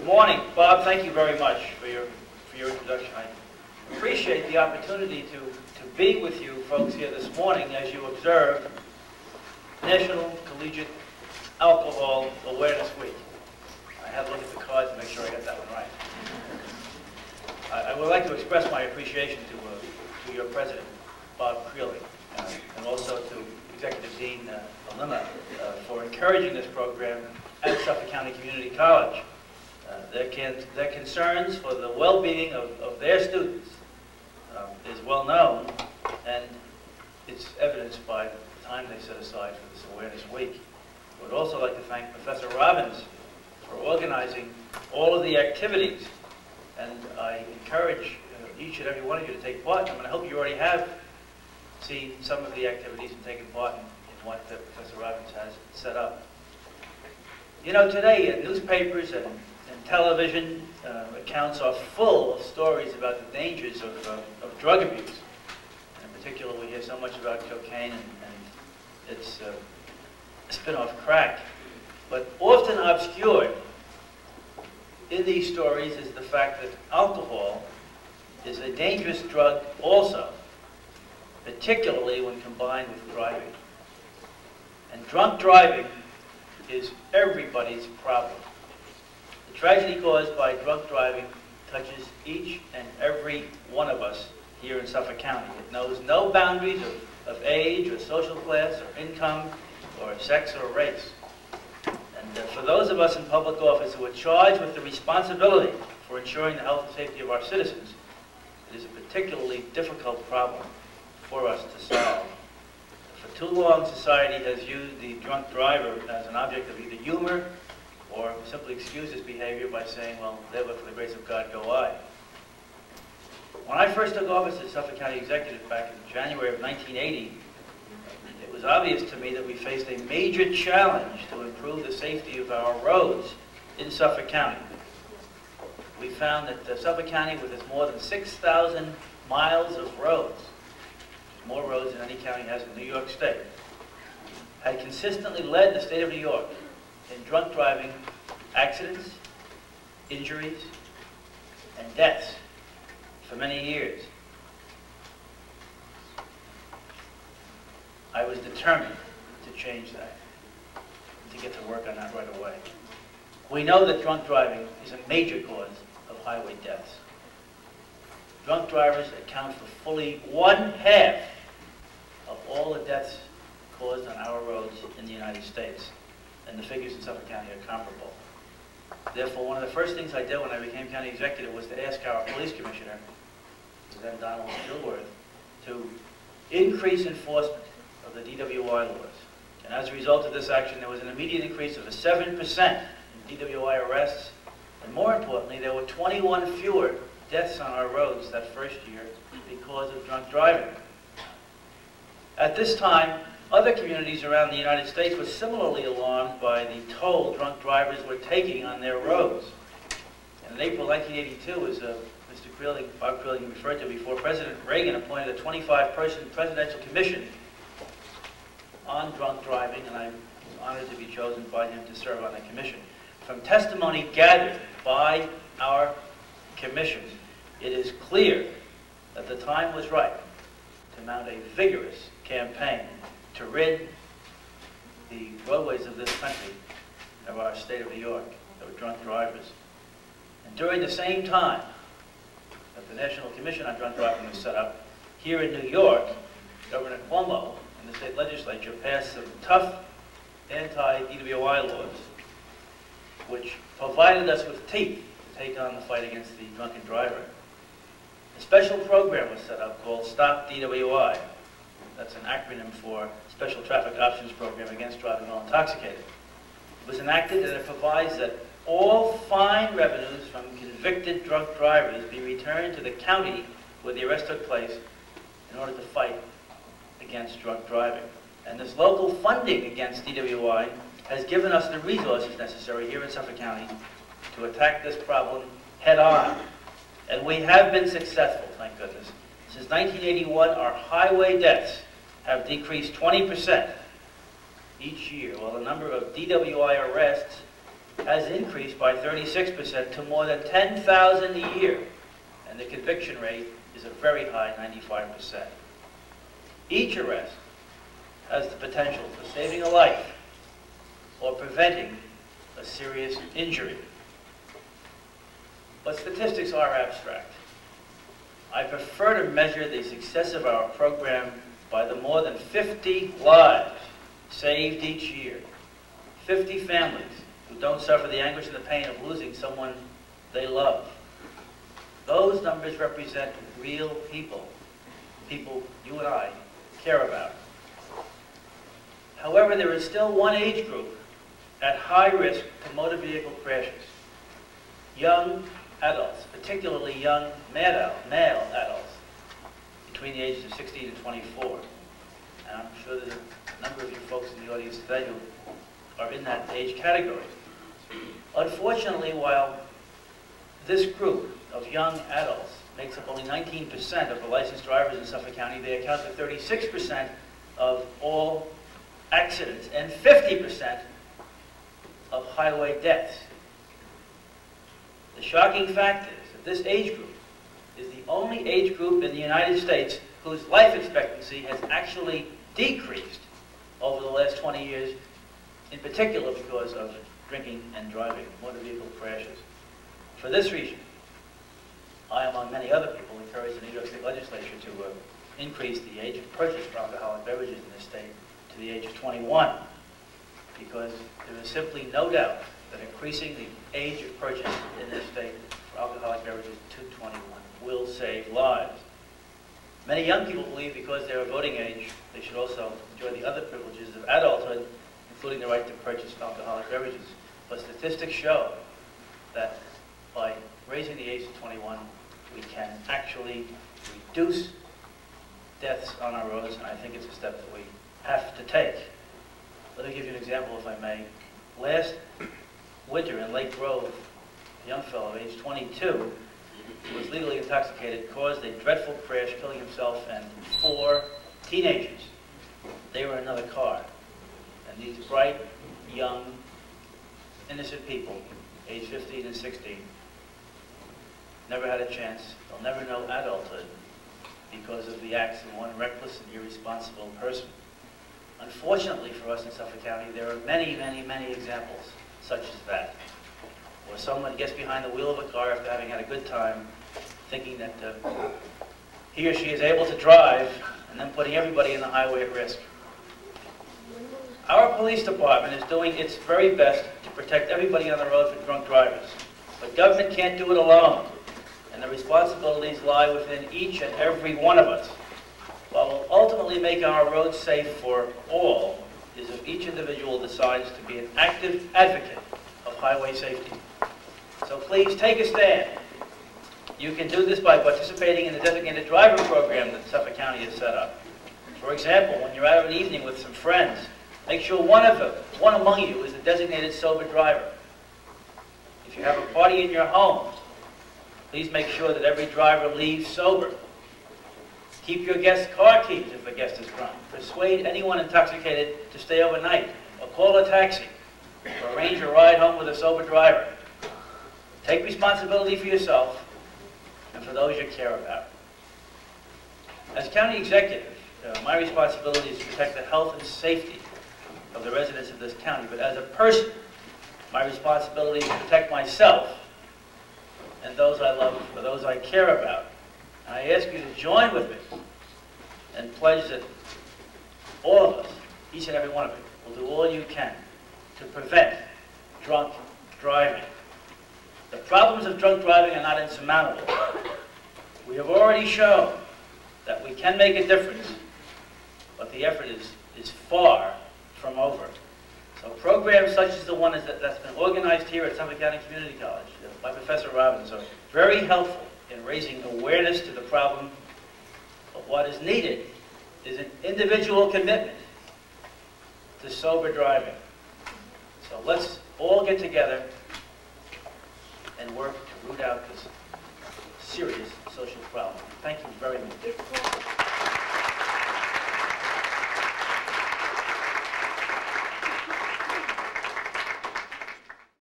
Good morning. Bob, thank you very much for your introduction. I appreciate the opportunity to be with you folks here this morning as you observe National Collegiate Alcohol Awareness Week. I had to look at the card to make sure I got that one right. I would like to express my appreciation to your president, Bob Kluewer, and also to Executive Dean Alima for encouraging this program at Suffolk County Community College. Their concerns for the well-being of their students is well known, and it's evidenced by the time they set aside for this Awareness Week. I would also like to thank Professor Robbins for organizing all of the activities, and I encourage each and every one of you to take part. I hope you already have seen some of the activities and taken part in what Professor Robbins has set up. You know, today newspapers and television accounts are full of stories about the dangers of drug abuse. In particular, we hear so much about cocaine and its spin-off crack. But often obscured in these stories is the fact that alcohol is a dangerous drug also, particularly when combined with driving. And drunk driving is everybody's problem. The tragedy caused by drunk driving touches each and every one of us here in Suffolk County. It knows no boundaries of age or social class or income or sex or race. And for those of us in public office who are charged with the responsibility for ensuring the health and safety of our citizens, it is a particularly difficult problem for us to solve. For too long, society has used the drunk driver as an object of either humor or simply excuse his behavior by saying, well, there but for the grace of God go I. When I first took office as Suffolk County Executive back in January of 1980, it was obvious to me that we faced a major challenge to improve the safety of our roads in Suffolk County. We found that Suffolk County, with its more than 6,000 miles of roads, more roads than any county has in New York State, had consistently led the state of New York in drunk driving accidents, injuries, and deaths for many years. I was determined to change that, and to get to work on that right away. We know that drunk driving is a major cause of highway deaths. Drunk drivers account for fully 1/2 of all the deaths caused on our roads in the United States. And the figures in Suffolk County are comparable. Therefore, one of the first things I did when I became county executive was to ask our police commissioner, then Donald Kluewer, to increase enforcement of the DWI laws. And as a result of this action, there was an immediate increase of 7% in DWI arrests, and more importantly, there were 21 fewer deaths on our roads that first year because of drunk driving. At this time, other communities around the United States were similarly alarmed by the toll drunk drivers were taking on their roads. And in April 1982, as Bob Kluewer referred to before, President Reagan appointed a 25-person presidential commission on drunk driving, and I'm honored to be chosen by him to serve on that commission. From testimony gathered by our commission, it is clear that the time was right to mount a vigorous campaign to rid the roadways of this country, of our state of New York, of drunk drivers. And during the same time that the National Commission on Drunk Driving was set up, here in New York, Governor Cuomo and the state legislature passed some tough anti-DWI laws, which provided us with teeth to take on the fight against the drunken driver. A special program was set up called Stop DWI. That's an acronym for Special Traffic Options Program Against Driving While Intoxicated. It was enacted, and it provides that all fine revenues from convicted drunk drivers be returned to the county where the arrest took place in order to fight against drunk driving. And this local funding against DWI has given us the resources necessary here in Suffolk County to attack this problem head on. And we have been successful, thank goodness. Since 1981, our highway deaths have decreased 20% each year, while the number of DWI arrests has increased by 36% to more than 10,000 a year, and the conviction rate is a very high 95%. Each arrest has the potential for saving a life or preventing a serious injury. But statistics are abstract. I prefer to measure the success of our program by the more than 50 lives saved each year. 50 families who don't suffer the anguish and the pain of losing someone they love. Those numbers represent real people, people you and I care about. However, there is still one age group at high risk to motor vehicle crashes. Young adults, particularly young male adults, between the ages of 16 and 24. And I'm sure there's a number of you folks in the audience today who are in that age category. Unfortunately, while this group of young adults makes up only 19% of the licensed drivers in Suffolk County, they account for 36% of all accidents and 50% of highway deaths. The shocking fact is that this age group is the only age group in the United States whose life expectancy has actually decreased over the last 20 years, in particular because of drinking and driving, motor vehicle crashes. For this reason, I, among many other people, encourage the New York State Legislature to increase the age of purchase for alcoholic beverages in this state to the age of 21, because there is simply no doubt that increasing the age of purchase in this state for alcoholic beverages to 21 will save lives. Many young people believe because they're of voting age, they should also enjoy the other privileges of adulthood, including the right to purchase alcoholic beverages. But statistics show that by raising the age to 21, we can actually reduce deaths on our roads, and I think it's a step that we have to take. Let me give you an example, if I may. Last winter in Lake Grove, a young fellow, age 22, who was legally intoxicated, caused a dreadful crash, killing himself and 4 teenagers. They were in another car. And these bright, young, innocent people, age 15 and 16, never had a chance. They'll never know adulthood because of the acts of one reckless and irresponsible person. Unfortunately for us in Suffolk County, there are many, many, many examples such as that, where someone gets behind the wheel of a car after having had a good time, thinking that he or she is able to drive, and then putting everybody in the highway at risk. Our police department is doing its very best to protect everybody on the road from drunk drivers, but government can't do it alone, and the responsibilities lie within each and every one of us. What will ultimately make our roads safe for all is if each individual decides to be an active advocate of highway safety. So please take a stand. You can do this by participating in the designated driver program that Suffolk County has set up. For example, when you're out of an evening with some friends, make sure one among you is a designated sober driver. If you have a party in your home, please make sure that every driver leaves sober. Keep your guest's car keys if the guest is drunk. Persuade anyone intoxicated to stay overnight, or call a taxi, or arrange a ride home with a sober driver. Take responsibility for yourself and for those you care about. As county executive, my responsibility is to protect the health and safety of the residents of this county, but as a person, my responsibility is to protect myself and those I love, or those I care about. And I ask you to join with me and pledge that all of us, each and every one of you, will do all you can to prevent drunk driving. The problems of drunk driving are not insurmountable. We have already shown that we can make a difference, but the effort is far from over. So programs such as the one that's been organized here at Suffolk County Community College by Professor Robbins are very helpful in raising awareness to the problem, but what is needed is an individual commitment to sober driving. So let's all get together and work to root out this serious social problem. Thank you very much.